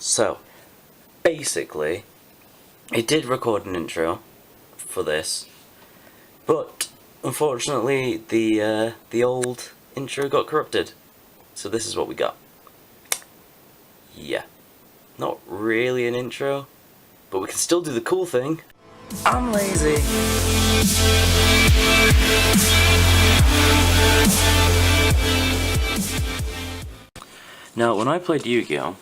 So, basically, it did record an intro for this, but unfortunately the old intro got corrupted. So this is what we got. Yeah. Not really an intro, but we can still do the cool thing. I'm lazy. Now, when I played Yu-Gi-Oh,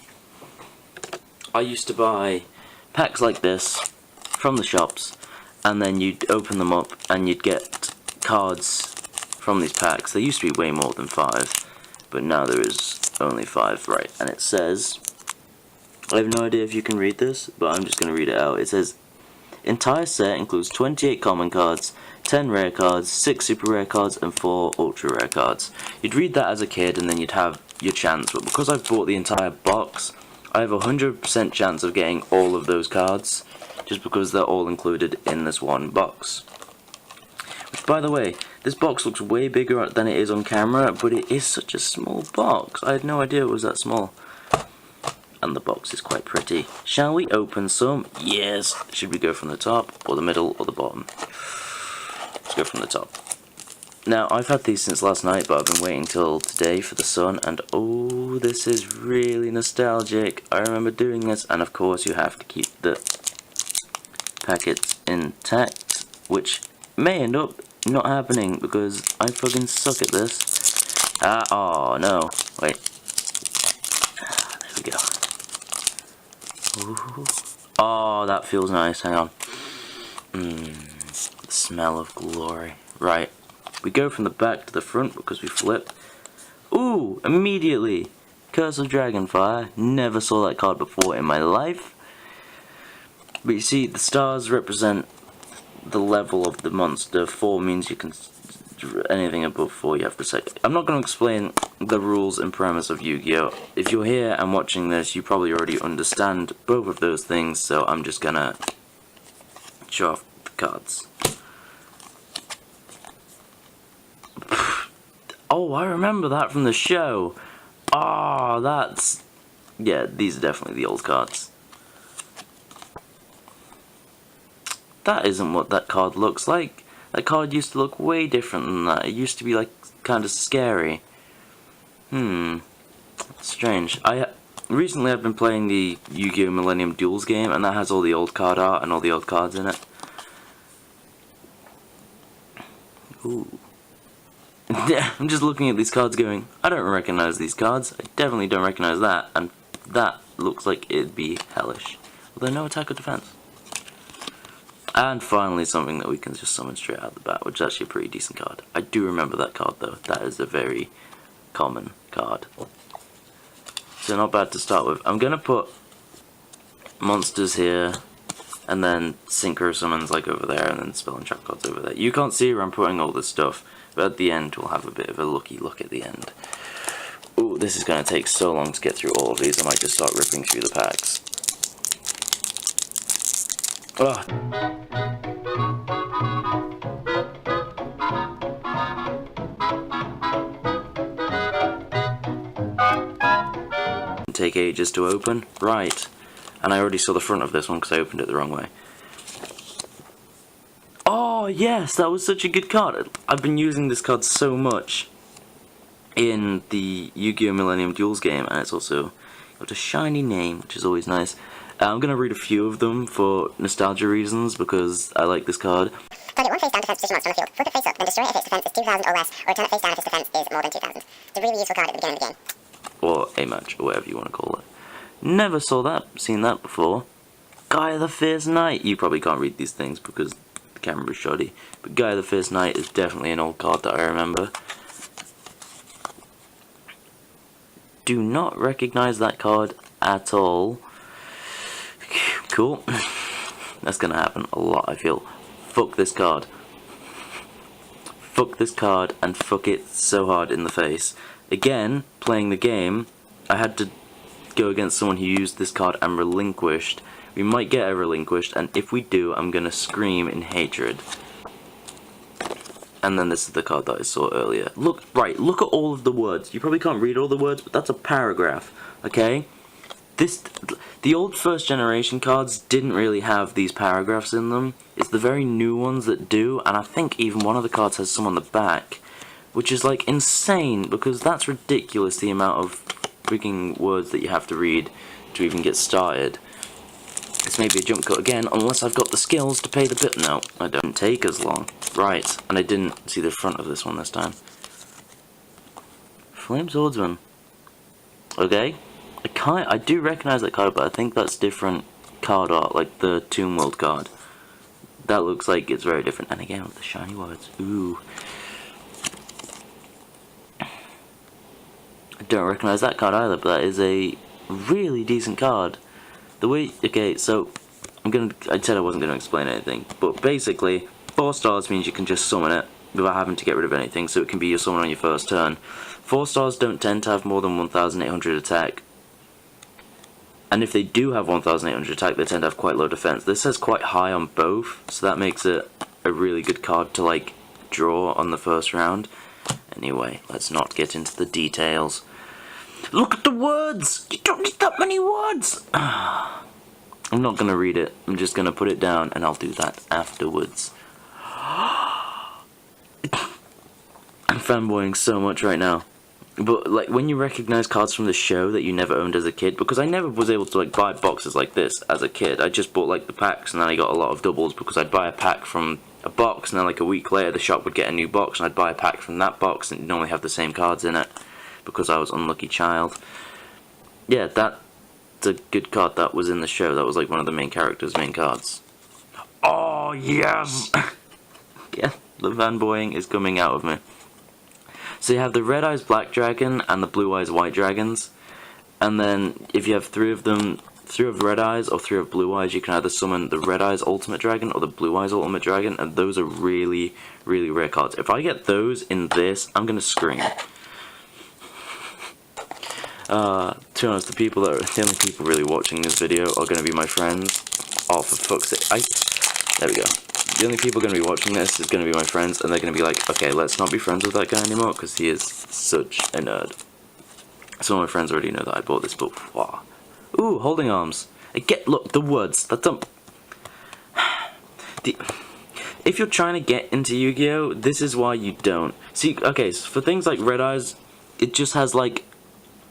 I used to buy packs like this from the shops, and then you'd open them up and you'd get cards from these packs. There used to be way more than 5, but now there is only 5, right? And it says, I have no idea if you can read this, but I'm just going to read it out. It says, entire set includes 28 common cards, 10 rare cards, 6 super rare cards, and 4 ultra rare cards. You'd read that as a kid and then you'd have your chance, but because I've bought the entire box, I have a 100% chance of getting all of those cards, just because they're all included in this one box. Which, by the way, this box looks way bigger than it is on camera, but it is such a small box. I had no idea it was that small. And the box is quite pretty. Shall we open some? Yes. Should we go from the top, or the middle, or the bottom? Let's go from the top. Now, I've had these since last night, but I've been waiting till today for the sun, and oh, this is really nostalgic. I remember doing this, and of course you have to keep the packets intact, which may end up not happening, because I fucking suck at this. Oh no, wait. There we go. Ooh. Oh, that feels nice, hang on. The smell of glory. Right. We go from the back to the front because we flip. Ooh, immediately! Curse of Dragonfire. Never saw that card before in my life. But you see, the stars represent the level of the monster. 4 means you can... anything above 4 you have to say. I'm not going to explain the rules and premise of Yu-Gi-Oh! If you're here and watching this, you probably already understand both of those things, so I'm just gonna show off the cards. Oh, I remember that from the show. Ah, that's... yeah, these are definitely the old cards. That isn't what that card looks like. That card used to look way different than that. It used to be, like, kind of scary. Strange. Recently I've been playing the Yu-Gi-Oh! Millennium Duels game, and that has all the old card art and all the old cards in it. Ooh. I'm just looking at these cards going, I don't recognize these cards. I definitely don't recognize that, and that looks like it'd be hellish. Although no attack or defense. And finally something that we can just summon straight out the bat, which is actually a pretty decent card. I do remember that card though. That is a very common card. So not bad to start with. I'm gonna put monsters here, and then synchro summons like over there, and then spell and trap cards over there. You can't see where I'm putting all this stuff, but at the end we'll have a bit of a looky look at the end. Ooh, this is going to take so long to get through all of these, I might just start ripping through the packs. Ugh. Take ages to open? Right. And I already saw the front of this one because I opened it the wrong way. Oh yes, that was such a good card. I've been using this card so much in the Yu-Gi-Oh! Millennium Duels game, and it's also got a shiny name, which is always nice. I'm going to read a few of them for nostalgia reasons, because I like this card. Target 1 face down defense position monster on the field. Flip it face up, then destroy it if its defense is 2,000 or less, or turn it face down if its defense is more than 2,000. It's a really useful card at the beginning of the game. Or a match, or whatever you want to call it. Never seen that before. Guy of the Fierce Knight. You probably can't read these things because the camera is shoddy, but Guy of the Fierce Knight is definitely an old card that I remember. Do not recognize that card at all. Cool. That's gonna happen a lot, I feel. Fuck this card. Fuck this card and fuck it so hard in the face. Again, playing the game, I had to go against someone who used this card and relinquished. We might get a relinquished, and if we do, I'm gonna scream in hatred. And then this is the card that I saw earlier. Look, right, look at all of the words. You probably can't read all the words, but that's a paragraph, okay? The old first generation cards didn't really have these paragraphs in them. It's the very new ones that do, and I think even one of the cards has some on the back, which is like insane, because that's ridiculous, the amount of freaking words that you have to read to even get started. This may be a jump cut again, unless I've got the skills to pay the bit. No, I don't take as long. Right, and I didn't see the front of this one this time. Flame Swordsman. Okay. I do recognise that card, but I think that's different card art, like the Tomb World card. That looks like it's very different. And again, with the shiny words. Ooh. I don't recognise that card either, but that is a really decent card. The way, okay, so I said I wasn't gonna explain anything, but basically 4 stars means you can just summon it without having to get rid of anything, so it can be your summon on your first turn. 4 stars don't tend to have more than 1,800 attack, and if they do have 1,800 attack, they tend to have quite low defense. This says quite high on both, so that makes it a really good card to like draw on the first round. Anyway, let's not get into the details. Look at the words! You don't need that many words! I'm not gonna read it. I'm just gonna put it down, and I'll do that afterwards. I'm fanboying so much right now. But, like, when you recognize cards from the show that you never owned as a kid, because I never was able to, like, buy boxes like this as a kid. I just bought, like, the packs, and then I got a lot of doubles, because I'd buy a pack from a box, and then, like, a week later, the shop would get a new box, and I'd buy a pack from that box, and it'd normally have the same cards in it, because I was an unlucky child. Yeah, that's a good card that was in the show. That was, like, one of the main characters' main cards. Oh, yes! Yeah, the fanboying is coming out of me. So you have the Red Eyes Black Dragon and the Blue Eyes White Dragons, and then if you have 3 of them, 3 of Red Eyes or 3 of Blue Eyes, you can either summon the Red Eyes Ultimate Dragon or the Blue Eyes Ultimate Dragon, and those are really, really rare cards. If I get those in this, I'm gonna scream. To be honest, the only people really watching this video are gonna be my friends. Oh, for fuck's sake! There we go. The only people going to be watching this is going to be my friends, and they're going to be like, okay, let's not be friends with that guy anymore, because he is such a nerd. Some of my friends already know that I bought this book. Wow. Ooh, Holding Arms. Look, the words. That's if you're trying to get into Yu-Gi-Oh!, this is why you don't. See, okay, so for things like Red Eyes, it just has, like,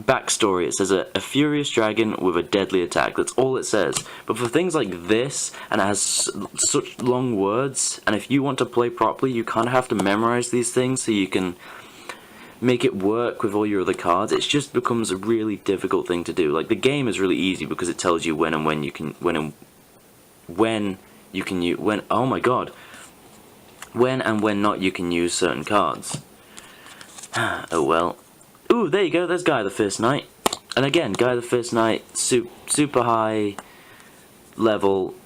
backstory. It says a furious dragon with a deadly attack. That's all it says. But for things like this, and it has such long words, and if you want to play properly, you kind of have to memorize these things so you can make it work with all your other cards. It just becomes a really difficult thing to do. Like, the game is really easy because it tells you when you can oh my god, when and when not you can use certain cards. Oh well. Ooh, there you go, there's Guy the First Knight. And again, Guy the First Knight, super high level,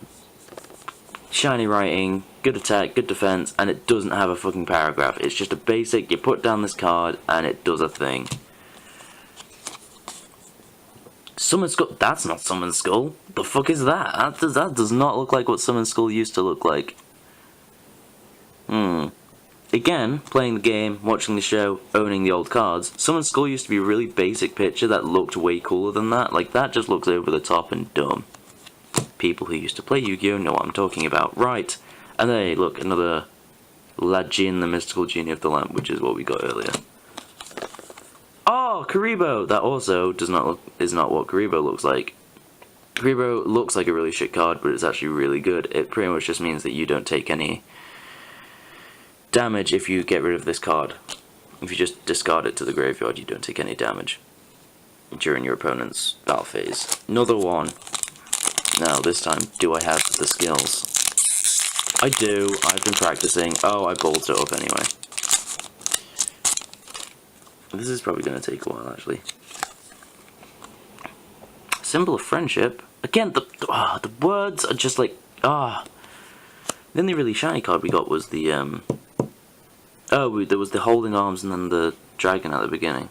shiny writing, good attack, good defense, and it doesn't have a fucking paragraph. It's just a basic, you put down this card, and it does a thing. Summon Skull, that's not Summon Skull. The fuck is that? That does not look like what Summon Skull used to look like. Again, playing the game, watching the show, owning the old cards, Summon Skull used to be a really basic picture that looked way cooler than that. Like, that just looks over the top and dumb. People who used to play Yu-Gi-Oh! Know what I'm talking about. Right. And there, look, another Lajin, the Mystical Genie of the Lamp, which is what we got earlier. Oh, Karibo! That also is not what Karibo looks like. Karibo looks like a really shit card, but it's actually really good. It pretty much just means that you don't take any damage if you get rid of this card. If you just discard it to the graveyard, you don't take any damage during your opponent's battle phase. Another one. Now, this time, do I have the skills? I do. I've been practicing. Oh, I balled it up anyway. This is probably going to take a while, actually. Symbol of Friendship. Again, the words are just like, The only really shiny card we got was the, there was the Holding Arms and then the Dragon at the beginning.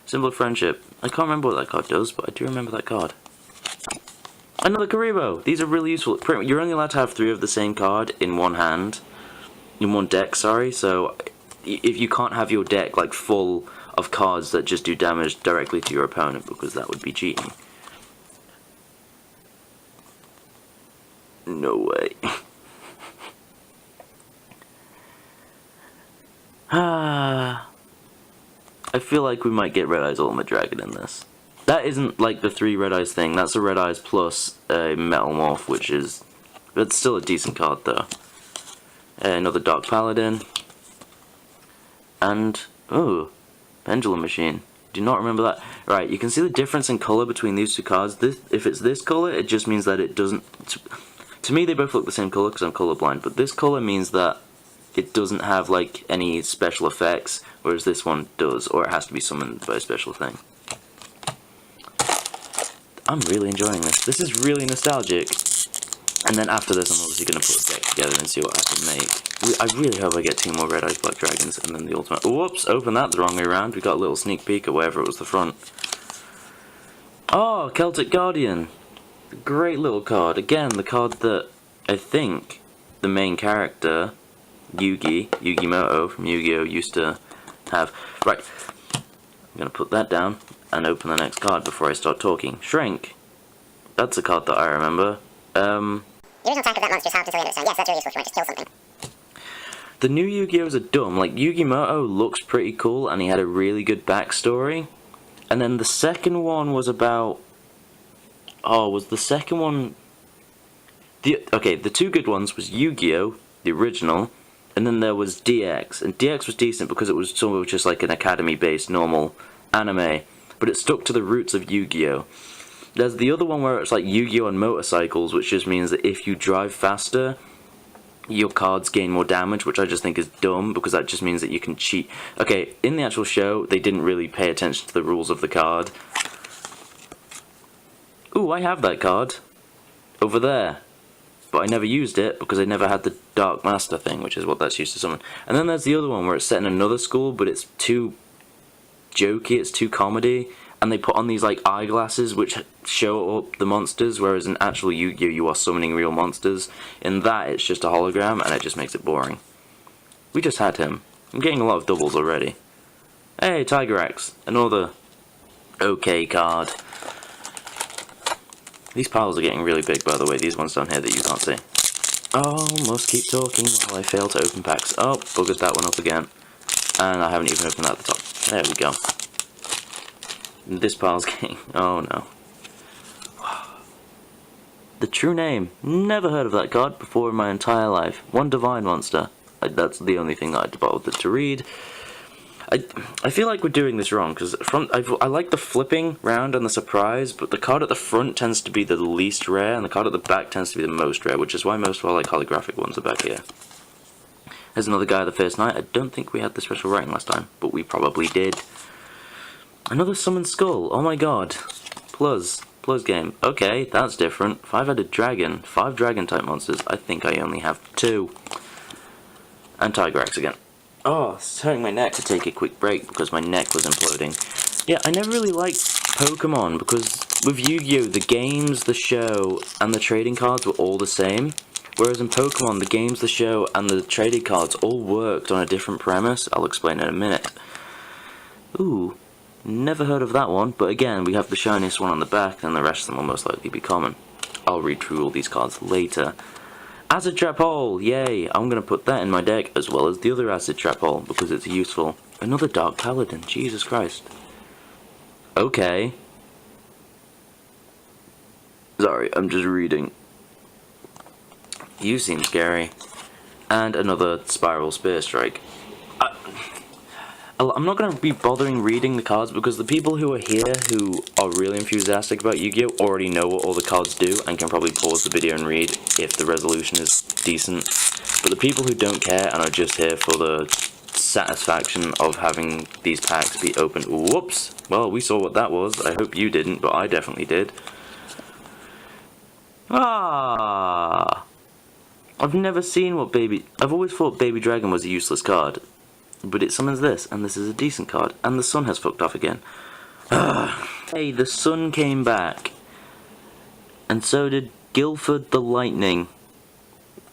Symbol of Friendship. I can't remember what that card does, but I do remember that card. Another Karibo! These are really useful. You're only allowed to have 3 of the same card in one hand. In one deck, sorry. So, if you can't have your deck, like, full of cards that just do damage directly to your opponent, because that would be cheating. no way. I feel like we might get Red Eyes Ultimate Dragon in this. That isn't like the 3 Red Eyes thing. That's a Red Eyes plus a Metal Morph, which is... It's still a decent card, though. Another Dark Paladin. And... oh, Pendulum Machine. Do not remember that. Right, you can see the difference in colour between these 2 cards. If it's this colour, it just means that it doesn't... To me, they both look the same colour because I'm colourblind, but this colour means that it doesn't have, like, any special effects, whereas this one does, or it has to be summoned by a special thing. I'm really enjoying this. This is really nostalgic. And then after this, I'm obviously going to put a deck together and see what I can make. I really hope I get 2 more Red Eyes Black Dragons, and then the ultimate... Whoops, open that the wrong way around. We got a little sneak peek at wherever it was the front. Oh, Celtic Guardian. Great little card. Again, the card that I think the main character... Yugi-Moto from Yu-Gi-Oh! Used to have. Right, I'm going to put that down and open the next card before I start talking. Shrink. That's a card that I remember. The original attack of that monster is halved until the end of its turn. Yes, that's really useful if you want to just kill something. The new Yu-Gi-Ohs are dumb. Like, Yugi-Moto looks pretty cool and he had a really good backstory. And then the second one was about... Oh, was the second one... Okay, the 2 good ones was Yu-Gi-Oh! The original... And then there was DX, and DX was decent because it was sort of just like an academy-based normal anime, but it stuck to the roots of Yu-Gi-Oh! There's the other one where it's like Yu-Gi-Oh! On motorcycles, which just means that if you drive faster, your cards gain more damage, which I just think is dumb, because that just means that you can cheat. Okay, in the actual show, they didn't really pay attention to the rules of the card. Ooh, I have that card. Over there. But I never used it because I never had the Dark Master thing, which is what that's used to summon. And then there's the other one where it's set in another school, but it's too jokey, it's too comedy, and they put on these like eyeglasses which show up the monsters, whereas in actual Yu-Gi-Oh! You are summoning real monsters. In that, it's just a hologram, and it just makes it boring. We just had him. I'm getting a lot of doubles already. Hey, Tigerax, another okay card. These piles are getting really big, by the way, these ones down here that you can't see. Oh, must keep talking while I fail to open packs. Oh, buggered that one up again. And I haven't even opened that at the top. There we go. This pile's getting... oh no. The true name. Never heard of that card before in my entire life. One divine monster. That's the only thing that I'd bothered to read. I feel like we're doing this wrong, because I like the flipping round and the surprise, but the card at the front tends to be the least rare, and the card at the back tends to be the most rare, which is why most of our like holographic ones are back here. There's another guy the first night. I don't think we had the special writing last time, but we probably did. Another Summoned Skull. Oh my god. Plus game. Okay, that's different. 5-headed dragon. 5 dragon type monsters. I think I only have 2. And Tigerax again. Oh, it's hurting my neck to take a quick break because my neck was imploding. Yeah, I never really liked Pokemon because with Yu-Gi-Oh! The games, the show, and the trading cards were all the same. Whereas in Pokemon, the games, the show, and the trading cards all worked on a different premise. I'll explain in a minute. Ooh, never heard of that one, but again, we have the shiniest one on the back, and the rest of them will most likely be common. I'll read through all these cards later. Acid Trap Hole, yay! I'm going to put that in my deck as well as the other Acid Trap Hole because it's useful. Another Dark Paladin, Jesus Christ. Okay. Sorry, I'm just reading. You seem scary. And another Spiral Spear Strike. I'm not going to be bothering reading the cards because the people who are here who are really enthusiastic about Yu-Gi-Oh! Already know what all the cards do and can probably pause the video and read if the resolution is decent. But the people who don't care and are just here for the satisfaction of having these packs be opened... Whoops! Well, we saw what that was. I hope you didn't, but I definitely did. Ah! I've never seen what Baby... I've always thought Baby Dragon was a useless card. But it summons this, and this is a decent card. And the sun has fucked off again. Hey, the sun came back. And so did Guildford the Lightning.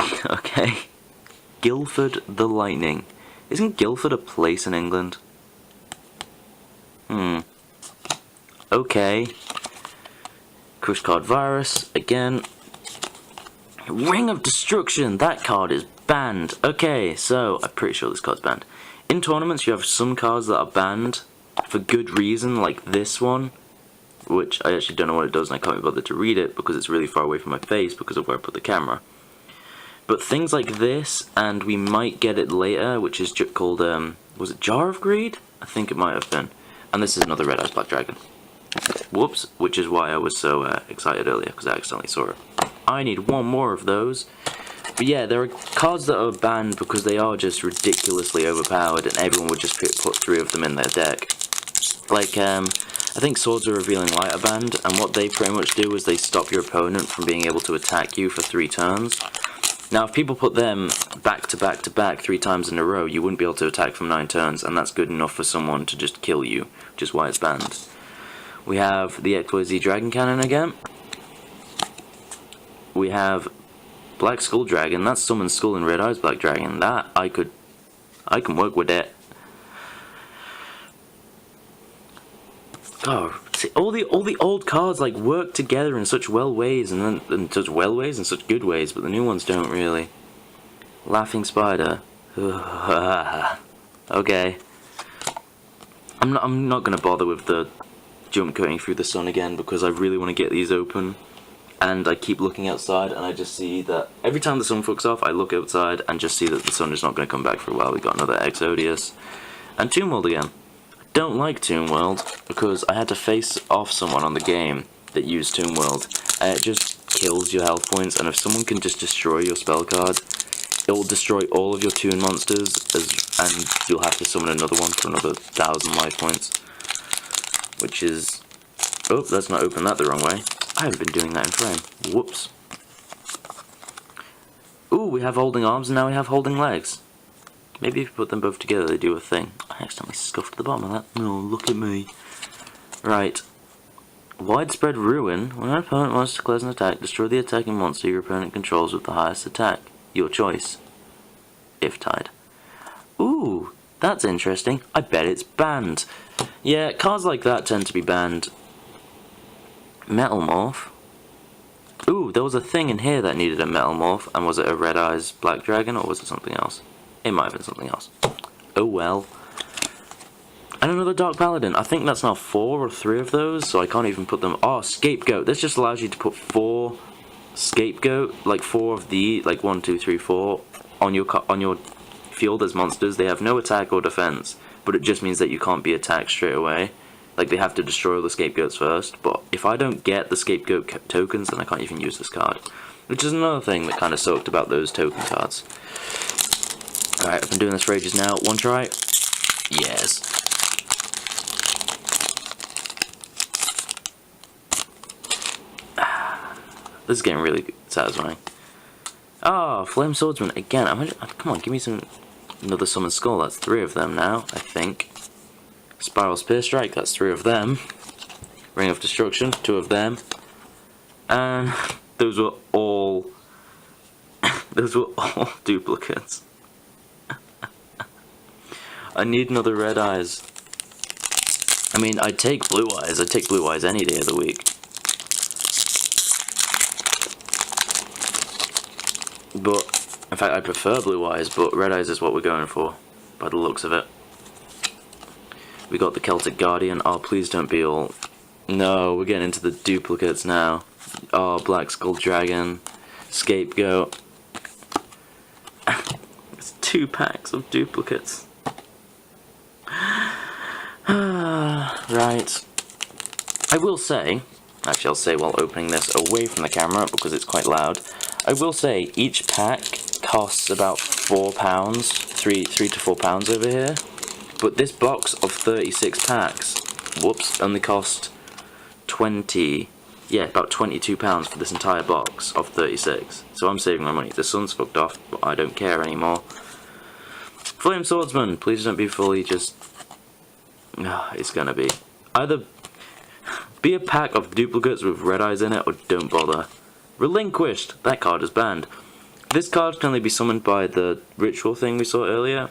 Okay. Guildford the Lightning. Isn't Guildford a place in England? Okay. Crush Card Virus, again. Ring of Destruction! That card is banned. Okay, so I'm pretty sure this card's banned. In tournaments, you have some cards that are banned for good reason, like this one, which I actually don't know what it does and I can't be bothered to read it because it's really far away from my face because of where I put the camera. But things like this, and we might get it later, which is called, was it Jar of Greed? I think it might have been. And this is another Red Eyes Black Dragon. Whoops, which is why I was so excited earlier, because I accidentally saw it. I need one more of those. But yeah, there are cards that are banned because they are just ridiculously overpowered and everyone would just put 3 of them in their deck. Like, I think Swords of Revealing Light are banned, and what they pretty much do is they stop your opponent from being able to attack you for 3 turns. Now, if people put them back to back to back 3 times in a row, you wouldn't be able to attack from 9 turns, and that's good enough for someone to just kill you, which is why it's banned. We have the XYZ Dragon Cannon again. We have Black Skull Dragon. That's Summon Skull and Red Eyes Black Dragon. That I can work with it. Oh, see, all the old cards like work together in such ways, and such good ways, but the new ones don't really. Laughing Spider. Okay. I'm not gonna bother with the jump cutting through the sun again because I really want to get these open. And I keep looking outside and I just see that every time the sun fucks off, I look outside and just see that the sun is not going to come back for a while. We got another Exodius. And Tomb World again. I don't like Tomb World because I had to face off someone on the game that used Tomb World. And it just kills your health points, and if someone can just destroy your spell card, it will destroy all of your Toon monsters, and you'll have to summon another one for another 1,000 life points. Which is... oh, let's not open that the wrong way. I haven't been doing that in frame. Whoops. Ooh, we have holding arms and now we have holding legs. Maybe if you put them both together they do a thing. I accidentally scuffed the bottom of that. Oh, look at me. Right. Widespread Ruin. When an opponent wants to close an attack, destroy the attacking monster your opponent controls with the highest attack. Your choice. If tied. Ooh, that's interesting. I bet it's banned. Yeah, cards like that tend to be banned. Metal Morph. Ooh, there was a thing in here that needed a Metal Morph, and was it a Red Eyes Black Dragon, or was it something else? It might have been something else. Oh well. And another Dark Paladin. I think that's now 4 or 3 of those, so I can't even put them... oh, Scapegoat. This just allows you to put 4 Scapegoat, like 4 of the, like 1, 2, 3, 4, on your field as monsters. They have no attack or defense, but it just means that you can't be attacked straight away. Like, they have to destroy the Scapegoats first, but if I don't get the Scapegoat tokens, then I can't even use this card. Which is another thing that kind of sucked about those token cards. Alright, I've been doing this for ages now. One try. Yes. This is getting really satisfying. Ah, Flame Swordsman again. Come on, give me some... another Summon Skull. That's 3 of them now, I think. Spiral Spear Strike, that's 3 of them. Ring of Destruction, 2 of them. And those were all duplicates. I need another Red Eyes. I mean, I'd take Blue Eyes. I'd take Blue Eyes any day of the week. But, in fact, I prefer Blue Eyes, but Red Eyes is what we're going for, by the looks of it. We got the Celtic Guardian. Oh, please don't be all... no, we're getting into the duplicates now. Oh, Black Skull Dragon. Scapegoat. It's 2 packs of duplicates. Right. I will say... actually, I'll say while opening this away from the camera because it's quite loud. I will say each pack costs about £4. 3 to £4 over here. But this box of 36 packs, whoops, only cost about £22 for this entire box of 36. So I'm saving my money. The sun's fucked off, but I don't care anymore. Flame Swordsman, please don't be fully just... it's gonna be. Either be a pack of duplicates with Red Eyes in it, or don't bother. Relinquished! That card is banned. This card can only be summoned by the ritual thing we saw earlier.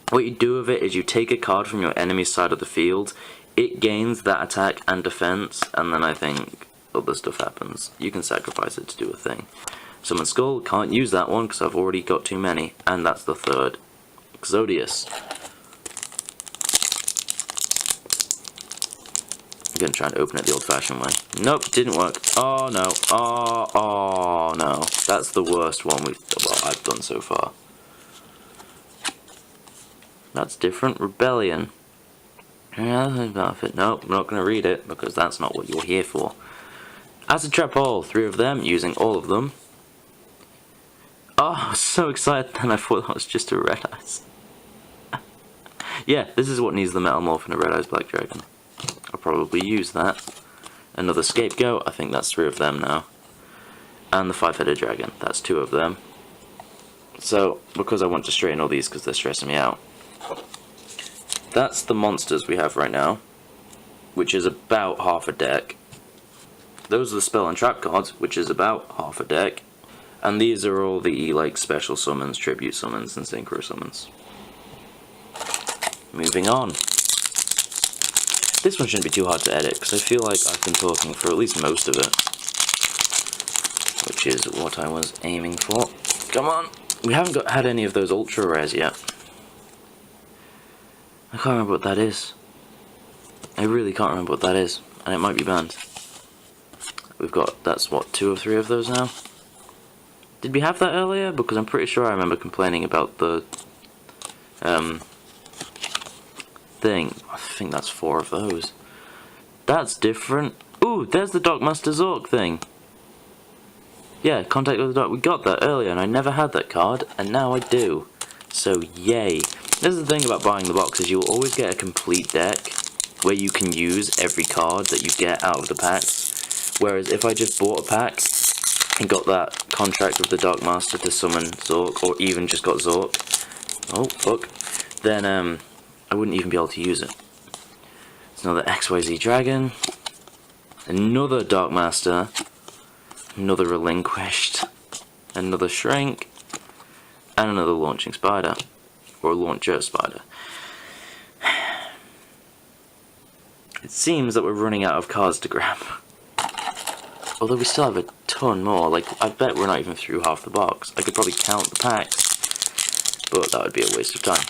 What you do with it is you take a card from your enemy's side of the field, it gains that attack and defense, and then I think other stuff happens. You can sacrifice it to do a thing. Summon Skull, can't use that one because I've already got too many, and that's the third. Exodius. I'm gonna try and open it the old-fashioned way. Nope, didn't work. Oh no. Oh no. That's the worst one I've done so far. That's different. Rebellion. Yeah, benefit. Nope, I'm not gonna read it because that's not what you're here for. Acid Trap Hole, 3 of them, using all of them. Oh, I was so excited then I thought that was just a Red Eyes. Yeah, this is what needs the Metal Morph and a Red Eyes Black Dragon. I'll probably use that. Another Scapegoat, I think that's 3 of them now. And the 5-headed dragon, that's 2 of them. So, because I want to straighten all these because they're stressing me out. That's the monsters we have right now, which is about half a deck. Those are the spell and trap cards, which is about half a deck. And these are all the like special summons, tribute summons, and synchro summons. Moving on. This one shouldn't be too hard to edit, because I feel like I've been talking for at least most of it. Which is what I was aiming for. Come on! We haven't had any of those ultra rares yet. I can't remember what that is. I really can't remember what that is, and it might be banned. We've got, that's what, 2 or 3 of those now? Did we have that earlier? Because I'm pretty sure I remember complaining about the thing. I think that's 4 of those. That's different. Ooh, there's the Darkmaster Zork thing. Yeah, Contact with the Dark. We got that earlier and I never had that card, and now I do. So yay. This is the thing about buying the box, is you'll always get a complete deck where you can use every card that you get out of the packs. Whereas if I just bought a pack and got that contract with the Darkmaster to summon Zork, or even just got Zork, oh fuck, then I wouldn't even be able to use it. It's another XYZ Dragon, another Darkmaster, another Relinquished, another Shrink, and another Launching Spider, or Launcher Spider. It seems that we're running out of cards to grab. Although we still have a ton more. Like, I bet we're not even through half the box. I could probably count the packs, but that would be a waste of time.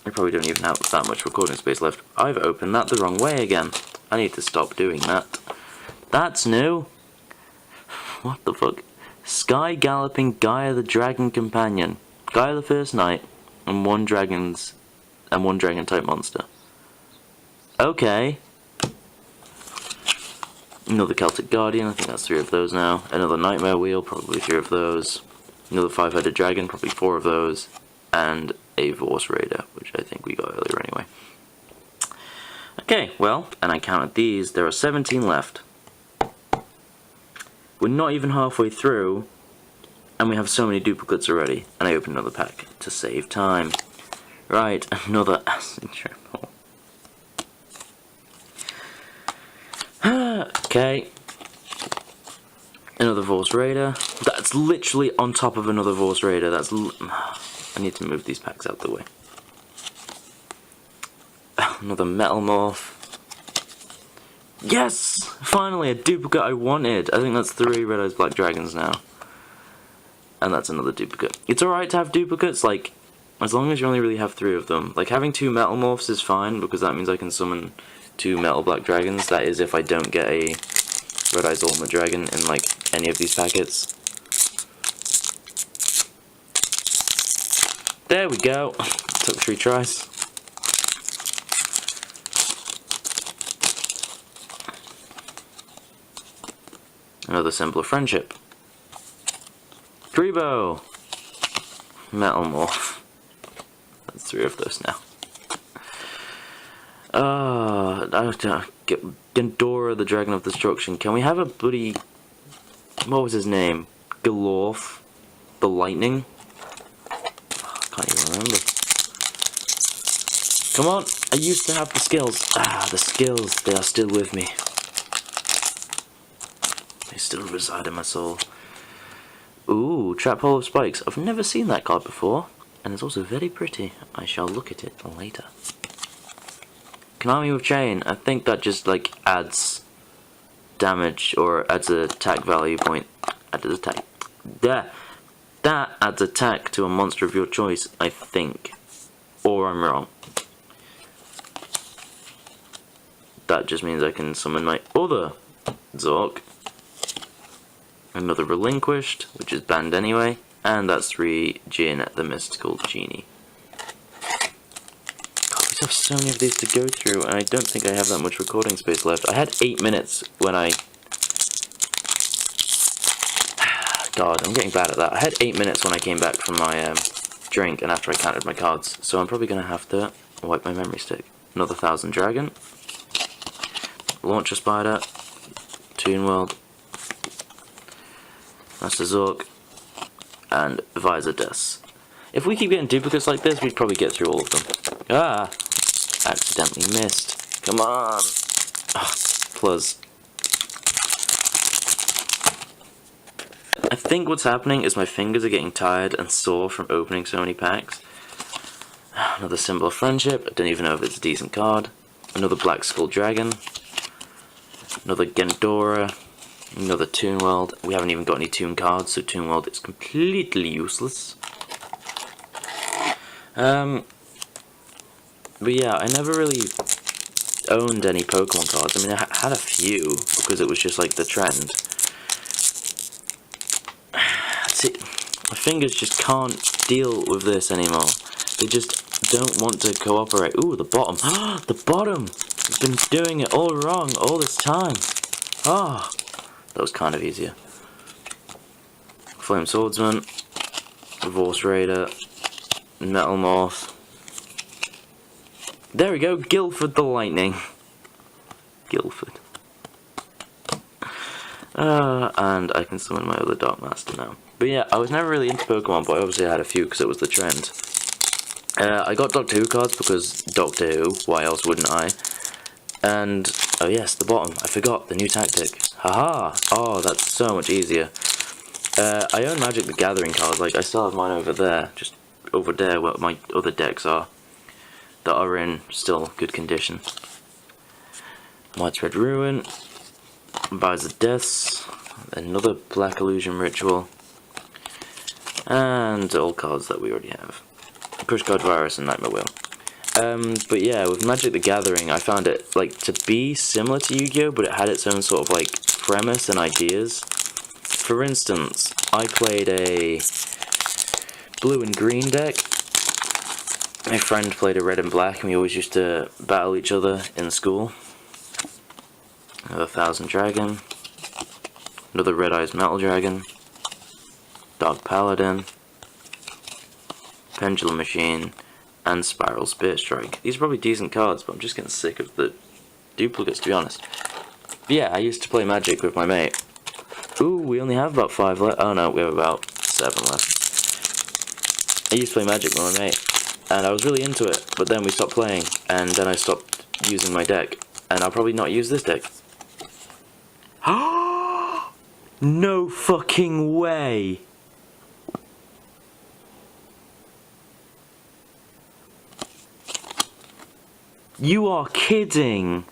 I probably don't even have that much recording space left. I've opened that the wrong way again. I need to stop doing that. That's new. What the fuck? Sky Galloping Gaia the Dragon Companion. Gaia the First Knight, and one dragon type monster. Okay. Another Celtic Guardian, I think that's 3 of those now. Another Nightmare Wheel, probably 3 of those. Another 5-headed dragon, probably 4 of those. And a Vorse Raider, which I think we got earlier anyway. Okay, well, and I counted these, there are 17 left. We're not even halfway through, and we have so many duplicates already. And I opened another pack to save time. Right, another Acid Trap Hole. Okay. Another Vorse Raider. That's literally on top of another Vorse Raider. That's I need to move these packs out the way. Another Metal Morph. Yes! Finally, a duplicate I wanted. I think that's 3 Red Eyes Black Dragons now. And that's another duplicate. It's alright to have duplicates, like, as long as you only really have 3 of them. Like, having 2 Metal Morphs is fine, because that means I can summon 2 Metal Black Dragons. That is if I don't get a Red Eyes Ultimate Dragon in, like, any of these packets. There we go. Took 3 tries. Another Symbol of Friendship. Grebo! Metal Morph. That's 3 of those now. Gendora, the Dragon of Destruction. Can we have a bloody... What was his name? Galorth? The Lightning? I can't even remember. Come on! I used to have the skills. The skills. They are still with me. They still reside in my soul. Ooh, Trap Hole of Spikes. I've never seen that card before, and it's also very pretty. I shall look at it later. Konami with chain. I think that just like adds damage or adds an attack value point. Adds attack. That adds attack to a monster of your choice, I think. Or I'm wrong. That just means I can summon my other Zork. Another Relinquished, which is banned anyway. And that's 3 Jin, the Mystical Genie. God, we have so many of these to go through, and I don't think I have that much recording space left. I had 8 minutes when I... God, I'm getting bad at that. I had 8 minutes when I came back from my drink and after I counted my cards. So I'm probably going to have to wipe my memory stick. Another 1000 Dragon. Launcher Spider. Toon World. Master Zork. And Visor Deaths. If we keep getting duplicates like this, we'd probably get through all of them. Ah! Accidentally missed. Come on! Oh, plus. I think what's happening is my fingers are getting tired and sore from opening so many packs. Another Symbol of Friendship. I don't even know if it's a decent card. Another Black Skull Dragon. Another Gendora. Another Toon World. We haven't even got any Toon cards, so Toon World is completely useless. But yeah, I never really owned any Pokemon cards. I mean, I had a few, because it was just like the trend. See, my fingers just can't deal with this anymore. They just don't want to cooperate. Ooh, the bottom. The bottom! I've been doing it all wrong all this time. Ah, that was kind of easier. Flame Swordsman. Divorce Raider. Metal Morph. There we go, Guilford the Lightning. Guilford. And I can summon my other Dark Master now. But yeah, I was never really into Pokemon, but I obviously had a few because it was the trend. I got Doctor Who cards because Doctor Who, why else wouldn't I? And, oh yes, the bottom, I forgot, the new tactic. Haha! Oh, that's so much easier. I own Magic the Gathering cards, like I still have mine over there, just over there where my other decks are. That are in still good condition. Widespread Ruin. Visor Deaths. Another Black Illusion Ritual. And all cards that we already have. Push Card Virus and Nightmare Wheel. But yeah, with Magic the Gathering, I found it like to be similar to Yu-Gi-Oh, but it had its own sort of like premise and ideas. For instance, I played a blue and green deck. My friend played a red and black, and we always used to battle each other in school. Another 1000 Dragon. Another Red Eyes Metal Dragon. Dark Paladin. Pendulum Machine. And Spiral Spear Strike. These are probably decent cards, but I'm just getting sick of the duplicates, to be honest. But yeah, I used to play Magic with my mate. Ooh, we only have about 5 left. Oh no, we have about 7 left. I used to play Magic with my mate. And I was really into it, but then we stopped playing, and then I stopped using my deck, and I'll probably not use this deck. No fucking way! You are kidding!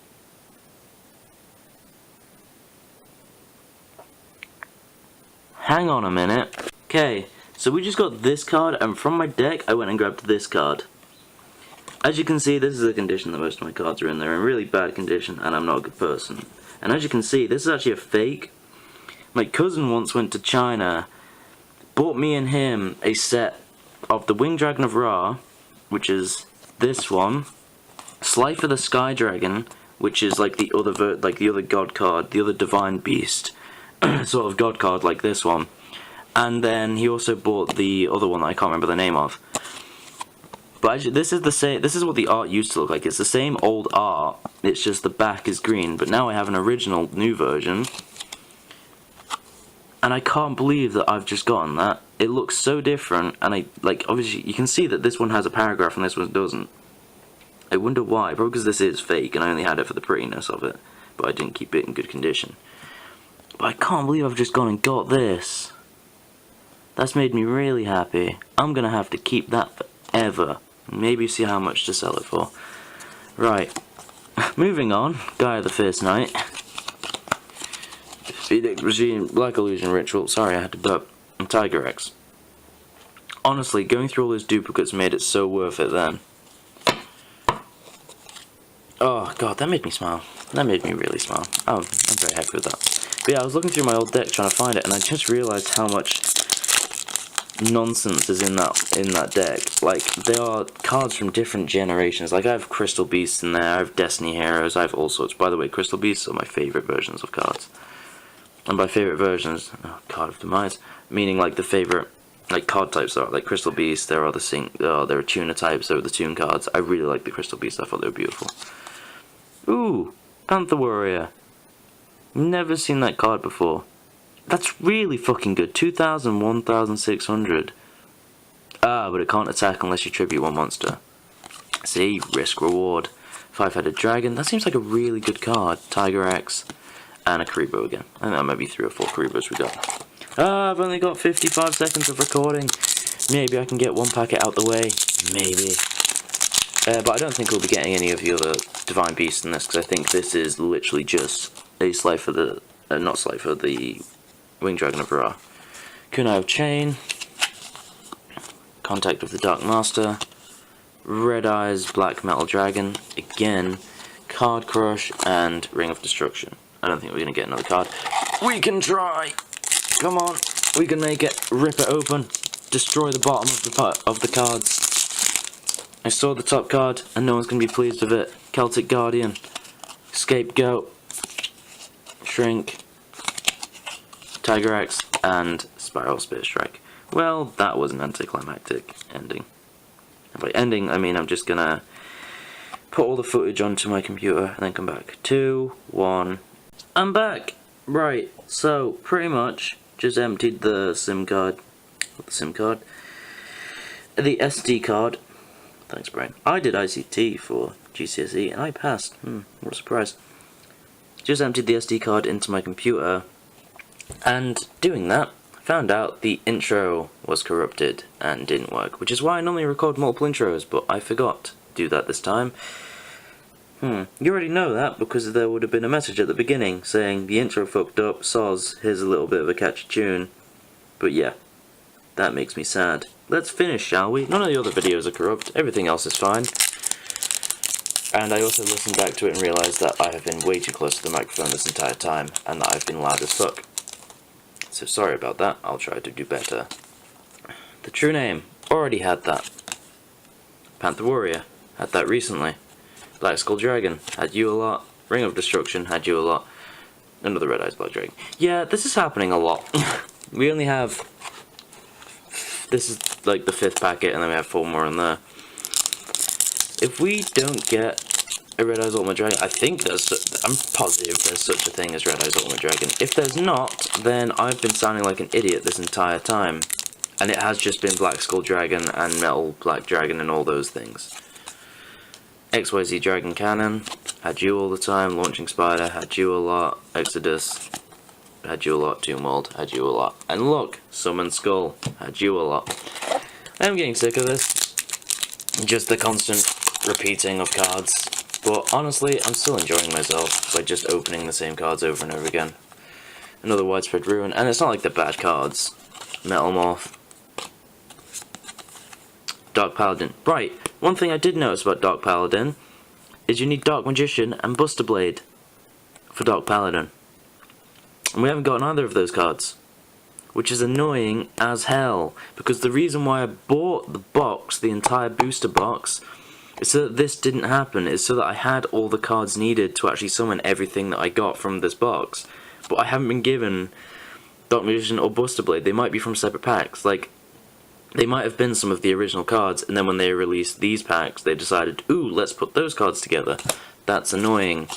Hang on a minute. Okay. So we just got this card, and from my deck, I went and grabbed this card. As you can see, this is the condition that most of my cards are in. They're in really bad condition, and I'm not a good person. And as you can see, this is actually a fake. My cousin once went to China, bought me and him a set of the Winged Dragon of Ra, which is this one, Slifer the Sky Dragon, which is like the other god card, the other divine beast, sort of god card like this one. And then he also bought the other one that I can't remember the name of. But actually, this is the same. This is what the art used to look like. It's the same old art. It's just the back is green. But now I have an original new version, and I can't believe that I've just gotten that. It looks so different, and obviously you can see that this one has a paragraph and this one doesn't. I wonder why. Probably because this is fake, and I only had it for the prettiness of it, but I didn't keep it in good condition. But I can't believe I've just gone and got this. That's made me really happy. I'm gonna have to keep that forever. Maybe see how much to sell it for. Right. moving on. Guy of the First Night. Edict Regime, Black Illusion Ritual. Sorry, I had to burp. And Tiger X. Honestly, going through all those duplicates made it so worth it then. Oh god, that made me smile. That made me really smile. Oh, I'm very happy with that. But yeah, I was looking through my old deck trying to find it, and I just realised how much nonsense is in that deck. Like, there are cards from different generations. Like, I have Crystal Beasts in there, I have Destiny Heroes, I have all sorts. By the way, Crystal Beasts are my favourite versions of cards. And by favourite versions, oh, Card of Demise, meaning like the favourite, like card types are, like Crystal Beasts, there are there are tuner types, there are the tune cards. I really like the Crystal Beasts, I thought they were beautiful. Ooh, Panther Warrior. Never seen that card before. That's really fucking good. 2,000, 1,600. Ah, but it can't attack unless you tribute one monster. See, risk reward. Five-headed dragon. That seems like a really good card. Tiger X. And a Karibo again. I think that might be 3 or 4 Karibos we got. Ah, I've only got 55 seconds of recording. Maybe I can get one packet out the way. Maybe. But I don't think we'll be getting any of the other Divine Beasts in this, because I think this is literally just a Slifer the... not Slifer, the Winged Dragon of Ra. Kunai of Chain. Contact of the Dark Master. Red Eyes, Black Metal Dragon. Again. Card Crush and Ring of Destruction. I don't think we're going to get another card. We can try! Come on, we can make it. Rip it open. Destroy the bottom of the cards. I saw the top card, and no one's going to be pleased with it. Celtic Guardian. Scapegoat. Shrink. Tiger X. And Spiral Spear Strike. Well, that was an anticlimactic ending. And by ending, I mean I'm just going to put all the footage onto my computer and then come back. 2, 1... I'm back! Right, so pretty much just emptied the SIM card. The SD card. Thanks, Brian. I did ICT for GCSE and I passed. What a surprise. Just emptied the SD card into my computer, and doing that, found out the intro was corrupted and didn't work, which is why I normally record multiple intros, but I forgot to do that this time. You already know that because there would have been a message at the beginning saying the intro fucked up, soz, here's a little bit of a catchy tune. But yeah, that makes me sad. Let's finish, shall we? None of the other videos are corrupt, everything else is fine. And I also listened back to it and realised that I have been way too close to the microphone this entire time, and that I've been loud as fuck. So sorry about that, I'll try to do better. The true name, already had that. Panther Warrior, had that recently. Black Skull Dragon, had you a lot. Ring of Destruction, had you a lot. Another Red Eyes Black Dragon. Yeah, this is happening a lot. We only have... This is like the 5th packet, and then we have 4 more in there. If we don't get a Red Eyes Ultimate Dragon, I think there's... I'm positive there's such a thing as Red Eyes Ultimate Dragon. If there's not, then I've been sounding like an idiot this entire time. And it has just been Black Skull Dragon and Metal Black Dragon and all those things. XYZ Dragon Cannon, had you all the time. Launching Spider, had you a lot. Exodus, had you a lot. Tomb World, had you a lot. And look, Summon Skull, had you a lot. I'm getting sick of this. Just the constant repeating of cards. But honestly, I'm still enjoying myself by just opening the same cards over and over again. Another Widespread Ruin, and it's not like they're bad cards. Metal Morph. Dark Paladin. Right, one thing I did notice about Dark Paladin is you need Dark Magician and Buster Blade for Dark Paladin. And we haven't got either of those cards, which is annoying as hell, because the reason why I bought the box, the entire booster box, is so that this didn't happen, is so that I had all the cards needed to actually summon everything that I got from this box. But I haven't been given Dark Magician or Buster Blade. They might be from separate packs, like... They might have been some of the original cards, and then when they released these packs, they decided, ooh, let's put those cards together. That's annoying.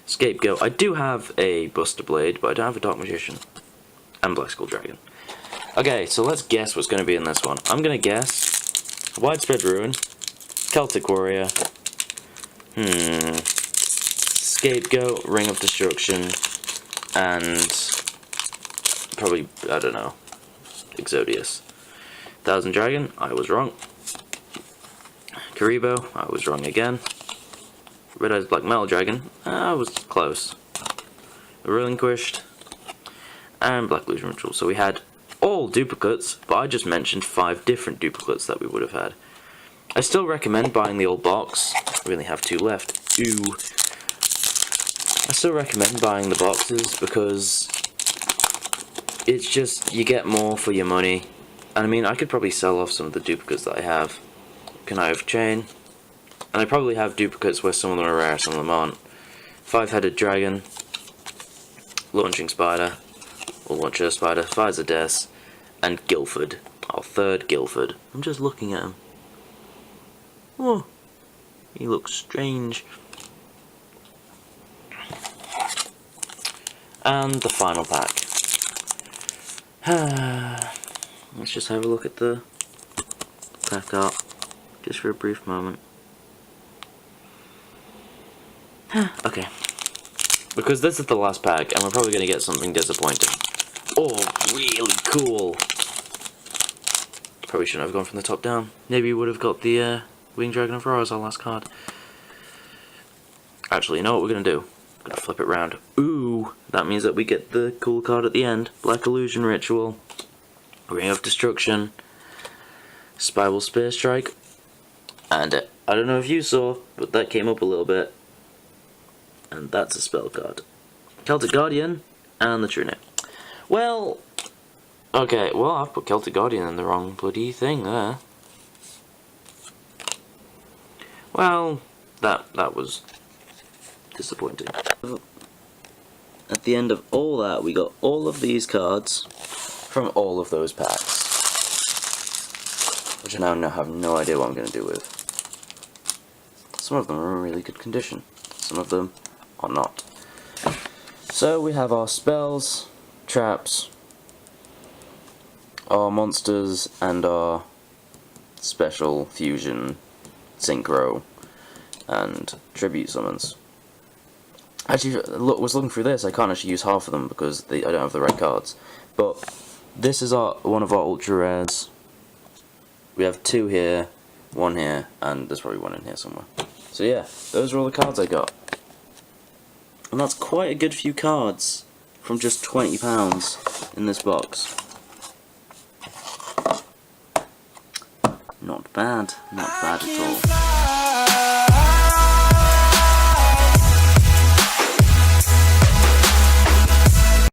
Scapegoat. I do have a Buster Blade, but I don't have a Dark Magician. And Black Skull Dragon. Okay, so let's guess what's going to be in this one. I'm going to guess Widespread Ruin, Celtic Warrior, Scapegoat, Ring of Destruction, and probably, I don't know, Exodius. Thousand Dragon, I was wrong. Karibo, I was wrong again. Red Eyes Black Metal Dragon, I was close. Relinquished, and Black Illusion Ritual. So we had all duplicates, but I just mentioned 5 different duplicates that we would have had. I still recommend buying the old box. We only have 2 left. Ooh. I still recommend buying the boxes because it's just, you get more for your money. And I mean, I could probably sell off some of the duplicates that I have. Connive of Chain. And I probably have duplicates where some of them are rare, some of them aren't. 5-headed dragon. Launching spider. Or launcher spider. Fires of Death. And Guildford. Our 3rd Guildford. I'm just looking at him. Oh. He looks strange. And the final pack. Let's just have a look at the pack art. Just for a brief moment. Okay. Because this is the last pack, and we're probably going to get something disappointing. Oh, really cool! Probably shouldn't have gone from the top down. Maybe we would have got the Winged Dragon of Ra as our last card. Actually, you know what we're going to do? We're going to flip it round. Ooh! That means that we get the cool card at the end. Black Illusion Ritual. Ring of Destruction. Spiral Spear Strike. And I don't know if you saw, but that came up a little bit. And that's a spell card. Celtic Guardian and the True Name. Well, okay, well I've put Celtic Guardian in the wrong bloody thing there. Well, that was disappointing. At the end of all that, we got all of these cards from all of those packs. Which I now have no idea what I'm going to do with. Some of them are in really good condition. Some of them are not. So we have our spells, traps, our monsters, and our special fusion, synchro, and tribute summons. Actually, was looking through this, I can't actually use half of them because I don't have the right cards. But this is one of our ultra rares. We have 2 here, 1 here, and there's probably 1 in here somewhere. So yeah, those are all the cards I got. And that's quite a good few cards from just £20 in this box. Not bad at all.